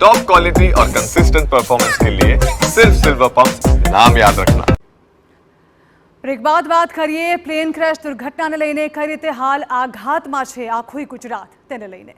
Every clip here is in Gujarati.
टॉप क्वालिटी और कंसिस्टेंट परफॉर्मेंस के लिए सिर्फ सिल्वर पंप नाम याद रखना। બ્રેક બાદ વાત કરીએ પ્લેન ક્રેશ દુર્ઘટનાને લઈને કઈ રીતે હાલ આઘાતમાં છે આખું ગુજરાત તેને લઈને।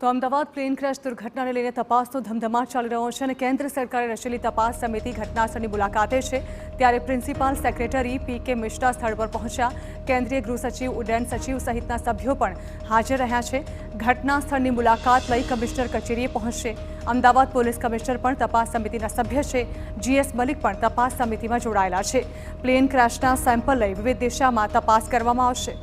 તો અમદાવાદ પ્લેન ક્રેશ દુર્ઘટનાને લઈને તપાસનો ધમધમાટ ચાલી રહ્યો છે અને કેન્દ્ર સરકારે રચેલી તપાસ સમિતિ ઘટનાસ્થળની મુલાકાતે છે ત્યારે પ્રિન્સિપાલ સેક્રેટરી પી.કે. મિશ્રા સ્થળ પર પહોંચ્યા। કેન્દ્રીય ગૃહ સચિવ ઉડ્ડયન સચિવ સહિતના સભ્યો પણ હાજર રહ્યા છે। ઘટનાસ્થળની મુલાકાત લઈ કમિશનર કચેરીએ પહોંચશે। અમદાવાદ પોલીસ કમિશનર પણ તપાસ સમિતિના સભ્ય છે। જી.એસ. મલિક પણ તપાસ સમિતિમાં જોડાયેલા છે। પ્લેન ક્રેશના સેમ્પલ લઈ વિવિધ દિશામાં તપાસ કરવામાં આવશે।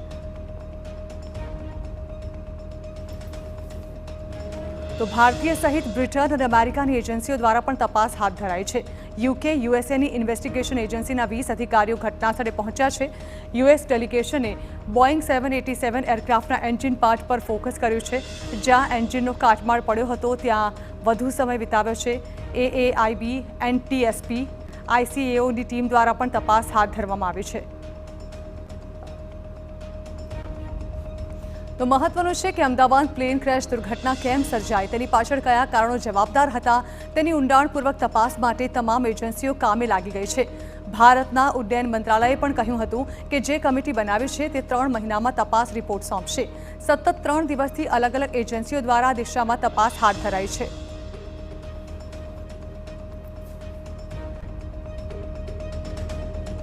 તો ભારતીય સહિત બ્રિટન અને અમેરિકાની એજન્સીઓ દ્વારા પણ તપાસ હાથ ધરાઈ છે। યુકે યુએસએની ઇન્વેસ્ટિગેશન એજન્સીના 20 અધિકારીઓ ઘટનાસ્થળે પહોંચ્યા છે। યુએસ ડેલિગેશને બોઇંગ 787 એરક્રાફ્ટના એન્જિન પાર્ટ પર ફોકસ કર્યું છે। જ્યાં એન્જિનનો કાટમાળ પડ્યો હતો ત્યાં વધુ સમય વિતાવ્યો છે। એએઆઈબી એનટીએસપી આઈસીએઓની ટીમ દ્વારા પણ તપાસ હાથ ધરવામાં આવી છે। તો મહત્વનું છે કે અમદાવાદ પ્લેન ક્રેશ દુર્ઘટના કેમ સર્જાઈ તેની પાછળ કયા કારણો જવાબદાર હતા તેની ઊંડાણપૂર્વક તપાસ માટે તમામ એજન્સીઓ કામે લાગી ગઈ છે। ભારતના ઉડ્ડયન મંત્રાલયે પણ કહ્યું હતું કે જે કમિટી બનાવી છે તે 3 મહિનામાં તપાસ રિપોર્ટ સોંપશે। સતત 3 દિવસથી અલગ અલગ એજન્સીઓ દ્વારા આ દિશામાં તપાસ હાથ ધરાઈ છે।